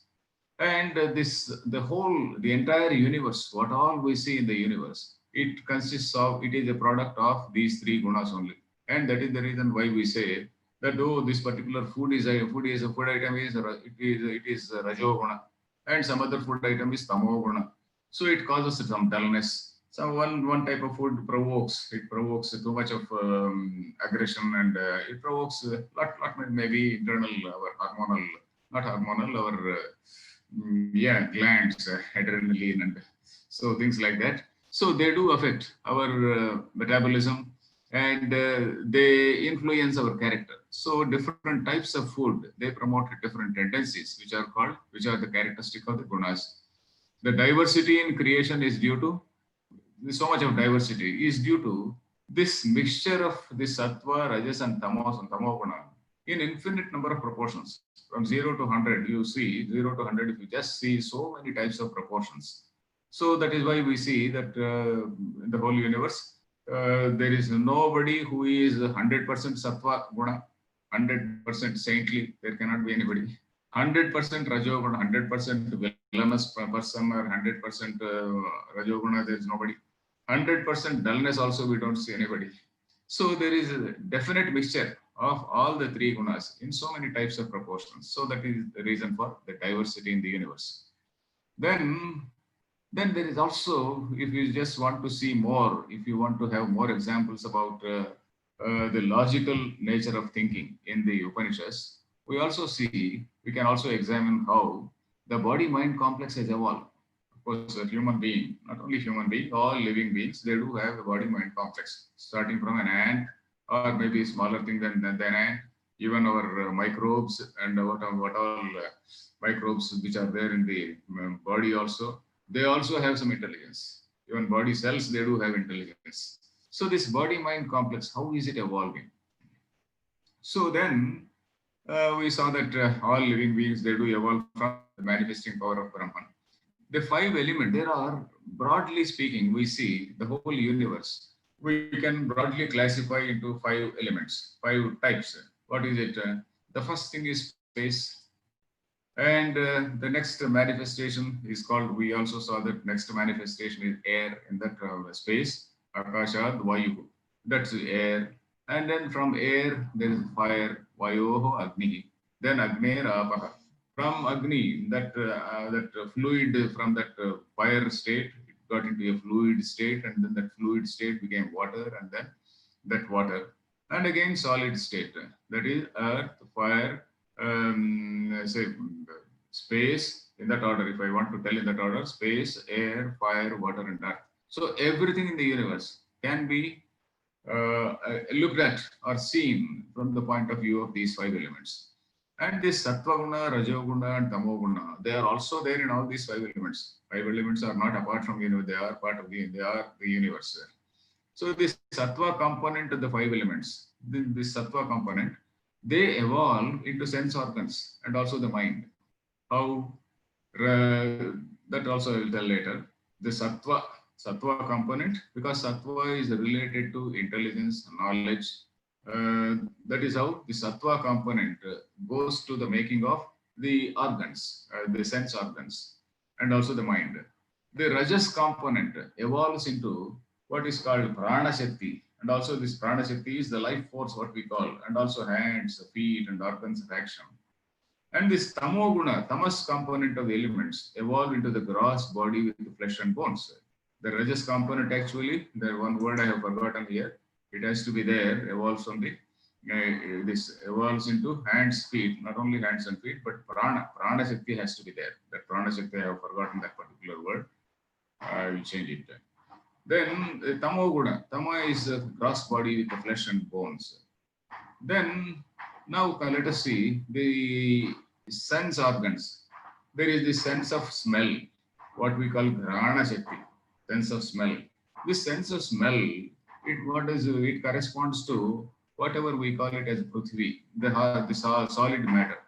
And the entire universe, what all we see in the universe, it is a product of these three gunas only. And that is the reason why we say that, oh, this particular food item is Rajo Guna, and some other food item is Tamo Guna. So it causes some dullness. So one type of food provokes too much of aggression, and it provokes lot maybe internal, our hormonal, not hormonal, our glands, adrenaline, and so things like that. So they do affect our metabolism, and they influence our character. So different types of food, they promote different tendencies, which are the characteristic of the gunas. The diversity in creation is due to so much of diversity is due to this mixture of the sattva, rajas, and tamo guna in infinite number of proportions. From 0 to 100, you see 0 to 100, if you just see so many types of proportions. So that is why we see that in the whole universe, there is nobody who is 100% sattva guna, 100% saintly. There cannot be anybody. 100% rajoguna, 100% villainous person, or 100% rajoguna, there is nobody. 100% dullness also, we don't see anybody. So there is a definite mixture. of all the three gunas in so many types of proportions. So that is the reason for the diversity in the universe. Then, then there is also, if you just want to see more, if you want to have more examples about the logical nature of thinking in the Upanishads, we can also examine how the body-mind complex has evolved. Of course, a human being, not only human being, all living beings, they do have a body-mind complex, starting from an ant or maybe a smaller thing than ant, even our microbes and what all microbes which are there in the body also, they also have some intelligence. Even body cells, they do have intelligence. So this body-mind complex, how is it evolving? So then we saw that all living beings, they do evolve from the manifesting power of Brahman. The five elements, there are, broadly speaking, we see the whole universe. We can broadly classify into five elements, five types. What is it? The first thing is space. And the next manifestation is called, we also saw that next manifestation is air in that space, Akashad Vayu. That's air. And then from air, there is fire, Vayoho Agni. Then Agner Apaha. From Agni, that fluid from that fire state, it got into a fluid state, and then that fluid state became water, and then that water. And again, solid state. That is earth, fire, say space, in that order. If I want to tell in that order, space, air, fire, water, and earth. So everything in the universe can be looked at or seen from the point of view of these five elements. And this sattva guna, rajoguna, and tamoguna, they are also there in all these five elements. Five elements are not apart from universe; they are part of they are the universe. So this sattva component of the five elements, this sattva component, they evolve into sense organs and also the mind. How that also I will tell later. The sattva component, because sattva is related to intelligence, knowledge. That is how the sattva component goes to the making of the organs, the sense organs, and also the mind. The rajas component evolves into what is called prana shakti, and also this prana shakti is the life force, what we call, and also hands, feet, and organs of action. And this tamoguna, tamas component of the elements, evolve into the gross body with the flesh and bones. The rajas component, actually, the one word I have forgotten here, it has to be there, evolves from the, this evolves into hands, feet, not only hands and feet, but prana shakti has to be there. That prana shakti, I have forgotten that particular word. I will change it. Then tamoguna, tama is the gross body with the flesh and bones. Then now let us see the sense organs. There is the sense of smell, what we call Grahana Shakti, sense of smell. This sense of smell, it corresponds to whatever we call it as Prithvi, the solid matter,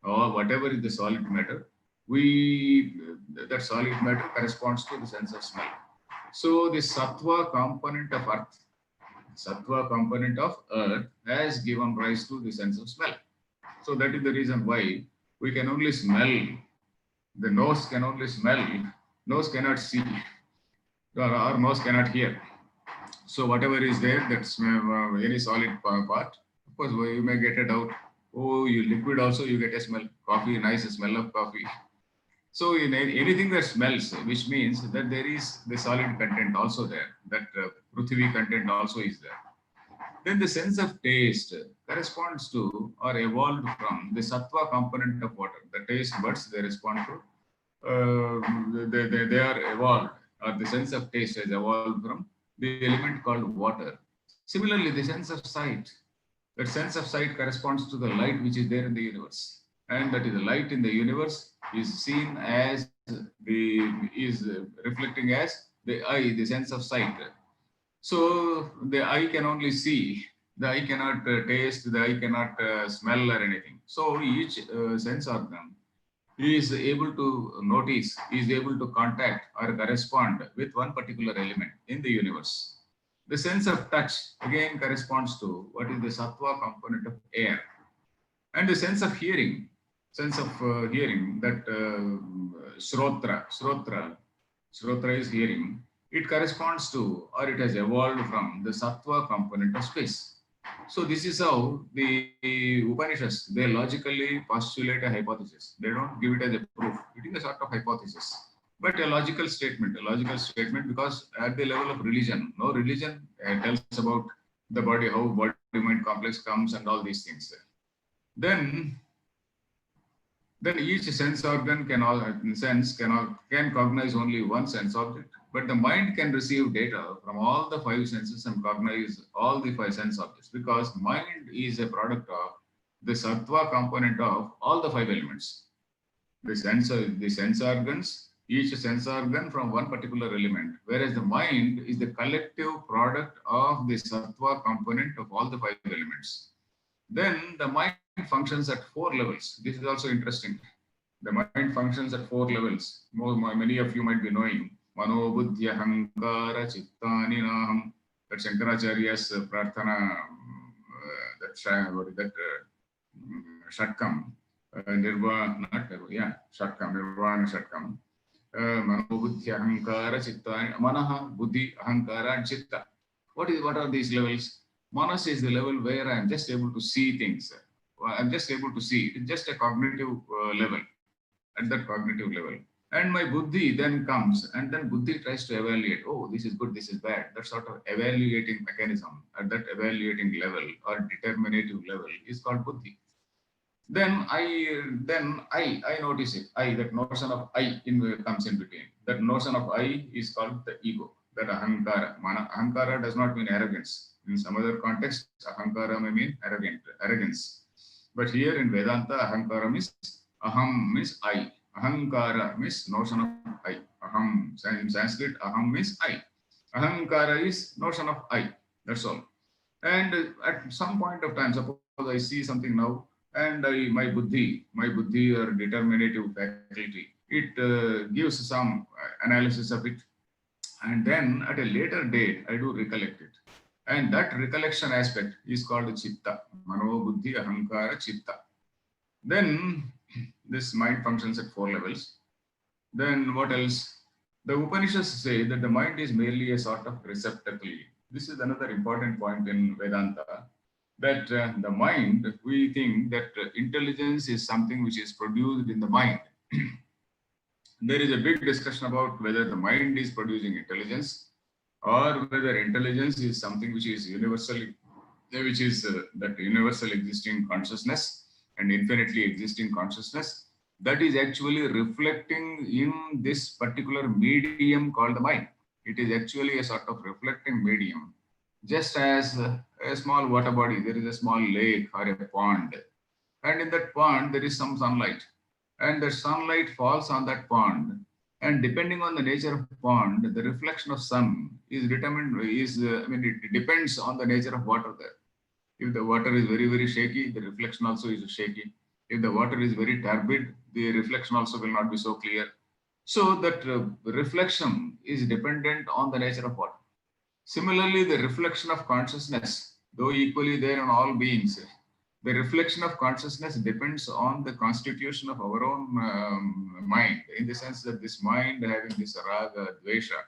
or whatever is the solid matter. That solid matter corresponds to the sense of smell. So the sattva component of earth has given rise to the sense of smell. So that is the reason why we can only smell. The nose can only smell. Nose cannot see, or nose cannot hear. So whatever is there, that's any solid part. Of course, you may get a doubt. Oh, you liquid also you get a smell. Coffee, nice smell of coffee. So in anything that smells, which means that there is the solid content also there. That Prithvi content also is there. Then the sense of taste corresponds to or evolved from the sattva component of water. The taste buds, they respond to, they are evolved, or the sense of taste has evolved from the element called water. Similarly, the sense of sight, that sense of sight corresponds to the light which is there in the universe. And that is the light in the universe is seen as is reflecting as the eye, the sense of sight. So the eye can only see, the eye cannot taste, the eye cannot smell or anything. So each sense organ is able to notice, is able to contact or correspond with one particular element in the universe. The sense of touch again corresponds to what is the sattva component of air. And the sense of hearing, that shrotra is hearing, it corresponds to, or it has evolved from the sattva component of space. So this is how the Upanishads, they logically postulate a hypothesis. They don't give it as a proof. It is a sort of hypothesis, but a logical statement, because at the level of religion, no religion tells about the body, how body-mind complex comes and all these things. Then then each sense organ can cognize only one sense object, but the mind can receive data from all the five senses and cognize all the five sense objects, because mind is a product of the sattva component of all the five elements. The sense organs, each sense organ from one particular element, whereas the mind is the collective product of the sattva component of all the five elements. Then the mind functions at four levels. This is also interesting. The mind functions at four levels. Many of you might be knowing Mano Buddhi Ahankara Chittani Naham. That Shankaracharya's Prarthana, what is that? Shatkam, Nirvana, not Nirvana, yeah, Shatkam, Nirvana Shatkam. Mano Buddhi Ahankara Chittani, Manaha, Buddhi, Ahankara, and Chitta. What are these levels? Manas is the level where I am just able to see things. I'm just able to see. It's just a cognitive level, at that cognitive level. And my buddhi then comes, and then buddhi tries to evaluate, oh, this is good, this is bad. That sort of evaluating mechanism at that evaluating level or determinative level is called buddhi. Then I notice it. That notion of I comes in between. That notion of I is called the ego. That ahankara. Ahankara does not mean arrogance. In some other context, ahankara may mean arrogance. But here in Vedanta, ahankara means aham means I. Ahankara means notion of I. Aham. In Sanskrit, aham means I. Ahankara is notion of I. That's all. And at some point of time, suppose I see something now, and my buddhi or determinative faculty, it gives some analysis of it, and then at a later date, I do recollect it. And that recollection aspect is called chitta, mano, buddhi, ahankara, chitta. Then this mind functions at four levels. Then what else? The Upanishads say that the mind is merely a sort of receptacle. This is another important point in Vedanta, that the mind, we think that intelligence is something which is produced in the mind. There is a big discussion about whether the mind is producing intelligence or whether intelligence is something which is that universal existing consciousness and infinitely existing consciousness that is actually reflecting in this particular medium called the mind. It is actually a sort of reflecting medium. Just as a small water body, there is a small lake or a pond, and in that pond there is some sunlight, and the sunlight falls on that pond, and depending on the nature of the pond, the reflection of sun is determined, it depends on the nature of water there. If the water is very, very shaky, the reflection also is shaky. If the water is very turbid, the reflection also will not be so clear. So that reflection is dependent on the nature of water. Similarly, the reflection of consciousness, though equally there in all beings, the reflection of consciousness depends on the constitution of our own mind, in the sense that this mind having this raga, dvesha,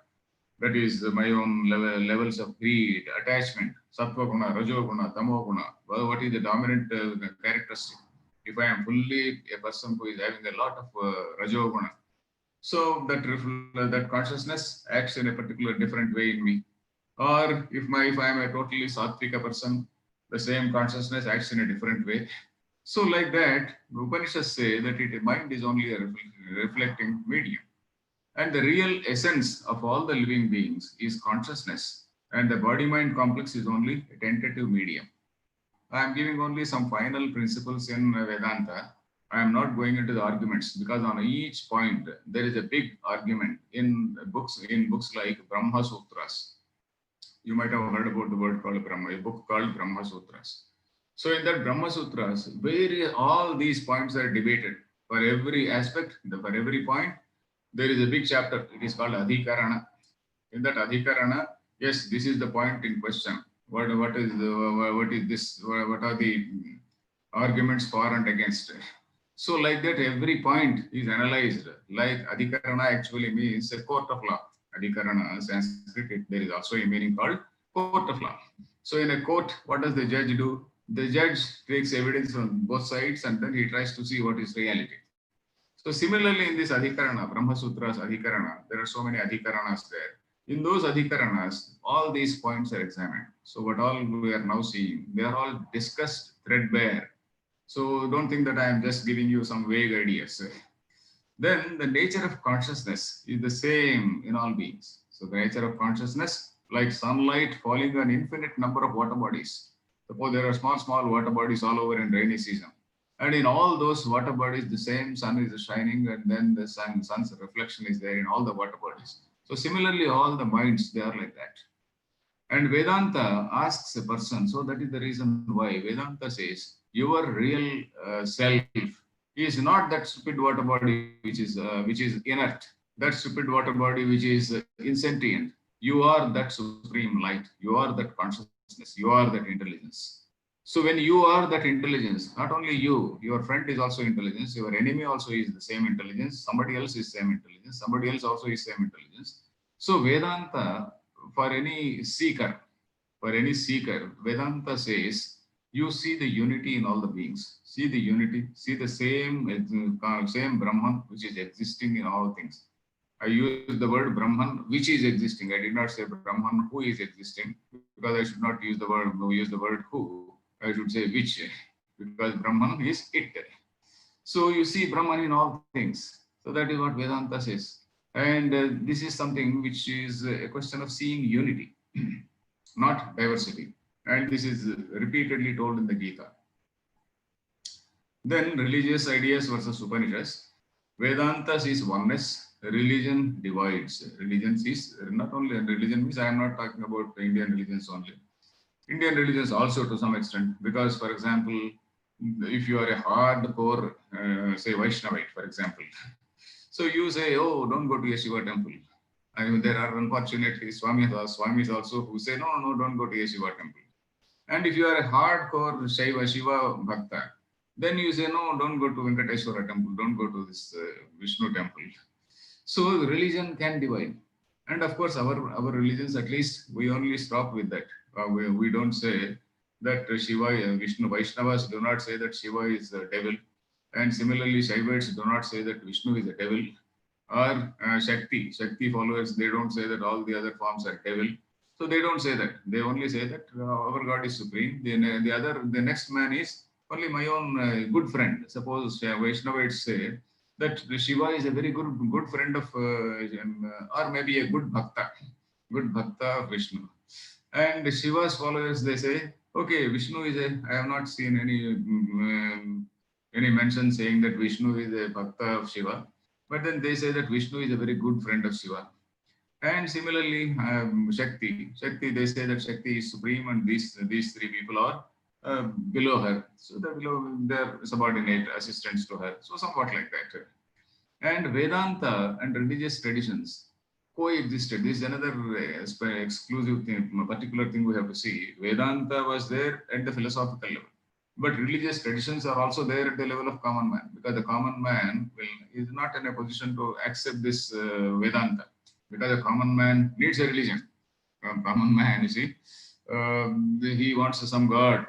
that is my own levels of greed, attachment, sattva guna, rajo guna, tamo guna. Well, what is the dominant characteristic? If I am fully a person who is having a lot of rajo guna, so that consciousness acts in a particular different way in me. Or if I am a totally sattvika person, the same consciousness acts in a different way. So like that, Upanishads say that mind is only a reflecting medium. And the real essence of all the living beings is consciousness, and the body-mind complex is only a tentative medium. I am giving only some final principles in Vedanta. I am not going into the arguments, because on each point there is a big argument in books like Brahma Sutras. You might have heard about the word called Brahma, a book called Brahma Sutras. So in that Brahma Sutras, all these points are debated. For every aspect, for every point, there is a big chapter. It is called Adhikarana. In that Adhikarana, yes, this is the point in question. What is this? What are the arguments for and against? So like that, every point is analyzed. Like Adhikarana actually means a court of law. Adhikarana, Sanskrit, there is also a meaning called court of law. So in a court, what does the judge do? The judge takes evidence from both sides and then he tries to see what is reality. So similarly in this Adhikarana, Brahma Sutras Adhikarana, there are so many Adhikaranas there. In those Adhikaranas, all these points are examined. So what all we are now seeing, they are all discussed threadbare. So don't think that I am just giving you some vague ideas. Then the nature of consciousness is the same in all beings. So the nature of consciousness, like sunlight falling on infinite number of water bodies. Suppose there are small water bodies all over in rainy season. And in all those water bodies, the same sun is shining, and then the sun's reflection is there in all the water bodies. So similarly, all the minds, they are like that. And Vedanta asks a person, so that is the reason why Vedanta says your real self is not that stupid water body which is inert, that stupid water body which is insentient. You are that supreme light. You are that consciousness. You are that intelligence. So when you are that intelligence, not only you, your friend is also intelligence, your enemy also is the same intelligence, somebody else is same intelligence, somebody else also is same intelligence. So Vedanta, for any seeker, Vedanta says, you see the unity in all the beings. See the unity, see the same Brahman which is existing in all things. I use the word Brahman which is existing. I did not say Brahman who is existing, because I should not use the word who. I should say which, because Brahman is it. So you see Brahman in all things. So that is what Vedanta says. And this is something which is a question of seeing unity, not diversity. And this is repeatedly told in the Gita. Then religious ideas versus Upanishads. Vedanta is oneness, religion divides. Religion is not only religion means I am not talking about Indian religions only. Indian religions also to some extent, because for example, if you are a hardcore, say Vaishnavite, for example, so you say, oh, don't go to a Shiva temple. I mean, there are unfortunately Swamis also who say, no, don't go to a Shiva temple. And if you are a hardcore Shiva Bhakta, then you say, no, don't go to Venkateshwara temple, don't go to this Vishnu temple. So religion can divide. And of course, our religions, at least, we only stop with that. We don't say that Shiva, Vishnu, Vaishnavas do not say that Shiva is the devil. And similarly, Shaivites do not say that Vishnu is a devil. Or Shakti followers, they don't say that all the other forms are devil. So they don't say that. They only say that our God is supreme. The next man is only my own good friend. Suppose Vaishnavites say that Shiva is a very good friend of, or maybe a good bhakta of Vishnu. And Shiva's followers, they say, okay, Vishnu is I have not seen any mention saying that Vishnu is a bhakta of Shiva. But then they say that Vishnu is a very good friend of Shiva. And similarly, Shakti, they say that Shakti is supreme, and these three people are below her. So they're subordinate assistants to her. So somewhat like that. And Vedanta and religious traditions coexisted. This is another exclusive thing, particular thing we have to see. Vedanta was there at the philosophical level, but religious traditions are also there at the level of common man, because the common man is not in a position to accept this Vedanta, because the common man needs a religion. Common man, you see, he wants some god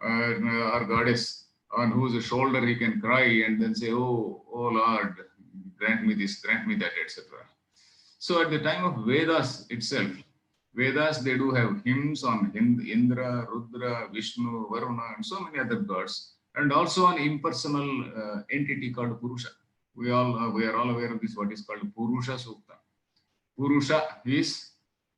or goddess on whose shoulder he can cry and then say, oh Lord, grant me this, grant me that, etc. So at the time of Vedas itself, Vedas, they do have hymns on Indra, Rudra, Vishnu, Varuna, and so many other gods, and also an impersonal entity called Purusha. We are all aware of this, what is called Purusha Sukta. Purusha is,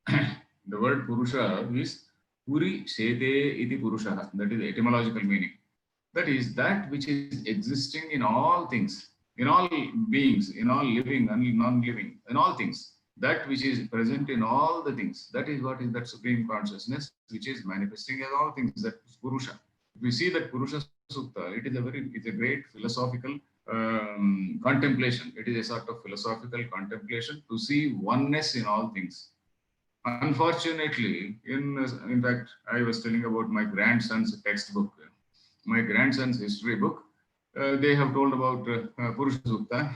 the word Purusha is Puri Sete iti Purusha. That is the etymological meaning. That is that which is existing in all things, in all beings, in all living and non-living, in all things. That which is present in all the things. That is what is that supreme consciousness, which is manifesting as all things. That is Purusha. If we see that Purusha Sukta, it's a great philosophical contemplation. It is a sort of philosophical contemplation to see oneness in all things. Unfortunately, in fact, I was telling about my grandson's textbook, my grandson's history book. They have told about Purusha Sukta,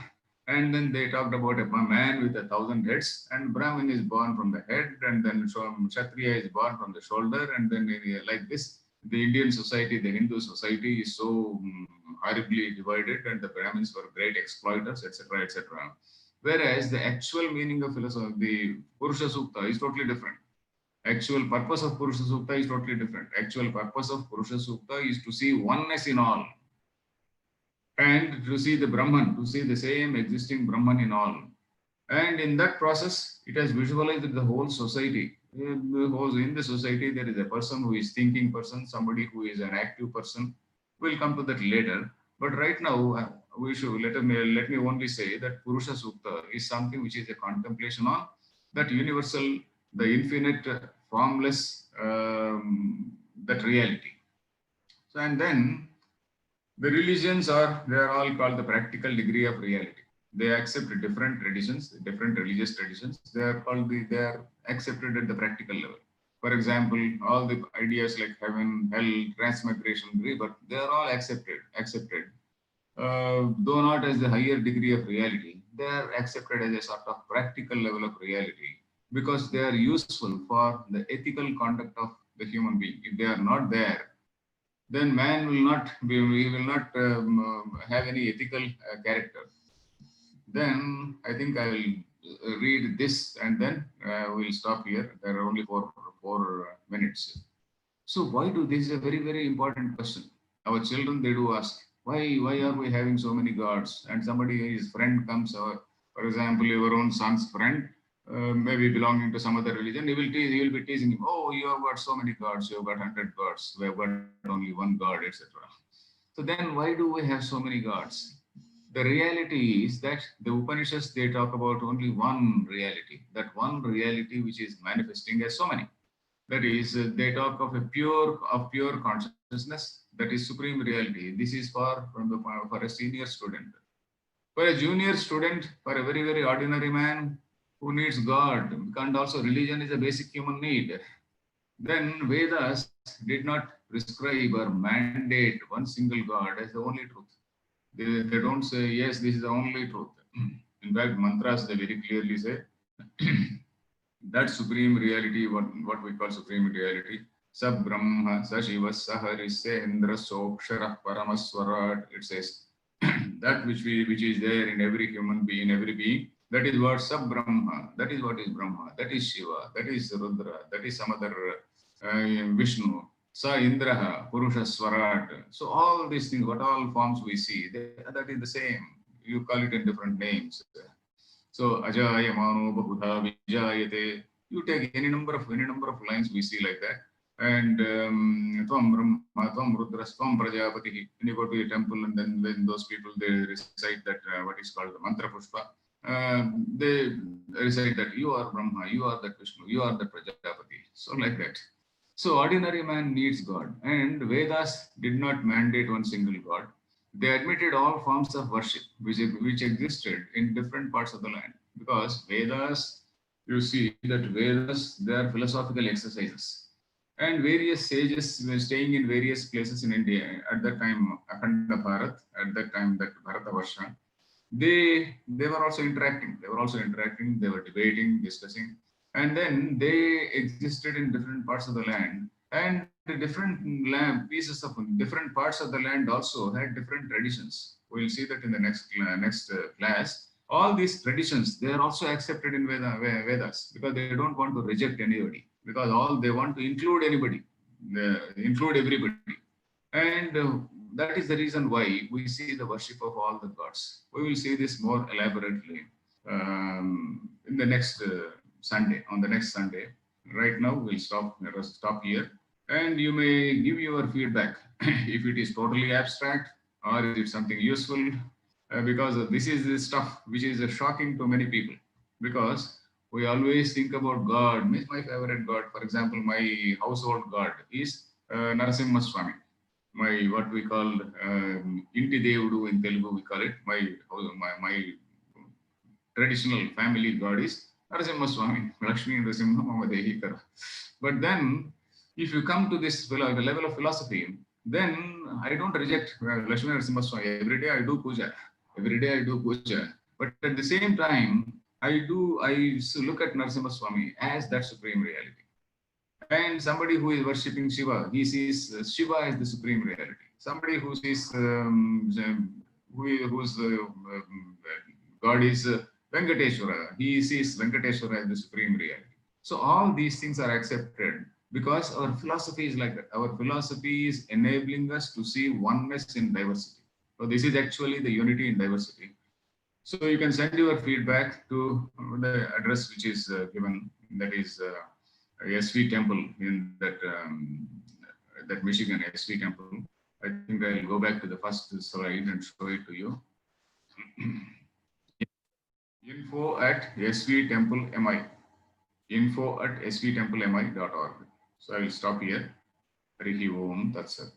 And then they talked about a man with 1,000 heads, and Brahmin is born from the head, and then Kshatriya is born from the shoulder, and then like this, the Indian society, the Hindu society is so horribly divided, and the Brahmins were great exploiters, etc., etc. Whereas the actual meaning of philosophy, the Purusha Sukta, is totally different. Actual purpose of Purusha Sukta is totally different. Actual purpose of Purusha Sukta is to see oneness in all, and to see the Brahman, to see the same existing Brahman in all. And in that process, it has visualized the whole society. In the society, there is a person who is thinking person, somebody who is an active person. We'll come to that later. But right now, we should let me only say that Purusha Sukta is something which is a contemplation on that universal, the infinite, formless, that reality. So, and then the religions they are all called the practical degree of reality. They accept different traditions, different religious traditions. They are accepted at the practical level. For example, all the ideas like heaven, hell, transmigration, rebirth, they are all accepted. Though not as the higher degree of reality, they are accepted as a sort of practical level of reality because they are useful for the ethical conduct of the human being. If they are not there, then man will not be, we will not have any ethical character. Then I think I will read this and then we'll stop here. There are only four minutes. So why do this is a very important question. Our children, they do ask, why are we having so many gods? And somebody, his friend comes, or for example, your own son's friend, maybe belonging to some other religion, he will be teasing him. Oh, you have got so many gods. You have got 100 gods. We have got only one god, etc. So then, why do we have so many gods? The reality is that the Upanishads, they talk about only one reality. That one reality which is manifesting as so many. That is, they talk of pure consciousness. That is supreme reality. This is for a senior student. For a junior student, for a very ordinary man who needs God, and also religion is a basic human need, then Vedas did not prescribe or mandate one single God as the only truth. They don't say, yes, this is the only truth. In fact, mantras, they very clearly say that supreme reality, what we call supreme reality, Sa Brahma, Sa Shiva, Sa Hari, Sa Indra, Sokshara, Paramaswarat, it says, that which is there in every human being, every being, that is what Sab Brahma, that is what is Brahma, that is Shiva, that is Rudra, that is some other Vishnu, Sa Indraha, Purusha Swarat. So all these things, what all forms we see, that is the same. You call it in different names. So Ajaya Mano Bahudha Vijayate. You take any number of lines we see like that. And Tvam Brahma, Tvam Rudra, Tvam Prajapati. When you go to a temple and then when those people, they recite that what is called the Mantra Pushpa, they recite that you are Brahma, you are that Vishnu, you are the Prajapati. So like that. So ordinary man needs God. And Vedas did not mandate one single God. They admitted all forms of worship which existed in different parts of the land. Because Vedas, you see that Vedas, they are philosophical exercises. And various sages were staying in various places in India at that time, Akhanda Bharat, at that time, that Bharatavarsha. They were also interacting. They were debating, discussing. And then they existed in different parts of the land. And the different pieces of different parts of the land also had different traditions. We'll see that in the next class. All these traditions, they are also accepted in Vedas because they don't want to reject anybody, because all they want to include anybody, include everybody. And that is the reason why we see the worship of all the gods. We will see this more elaborately in the next Sunday, on the next Sunday. Right now, we'll stop here. And you may give your feedback if it is totally abstract or is it something useful, because this is the stuff which is shocking to many people, because we always think about God. Means my favorite God, for example, my household God is Narasimha Swami. My what we call Inti Devudu in Telugu, we call it. My traditional family God is Narasimha Swami, Lakshmi Narasimha Mamadehikara. But then, if you come to this level of philosophy, then I don't reject Lakshmi Narasimha Swami. Every day I do puja. But at the same time, I used to look at Narasimha Swami as that supreme reality. And somebody who is worshipping Shiva, he sees Shiva as the supreme reality. Somebody who sees whose God is Venkateshwara, he sees Venkateshwara as the supreme reality. So all these things are accepted because our philosophy is like that. Our philosophy is enabling us to see oneness in diversity. So this is actually the unity in diversity. So you can send your feedback to the address which is given, that is SV Temple in that Michigan SV Temple. I think I'll go back to the first slide and show it to you. info@svtemple.mi. info@svtemple.mi.org. So I will stop here. Harihi Om Tat Sat.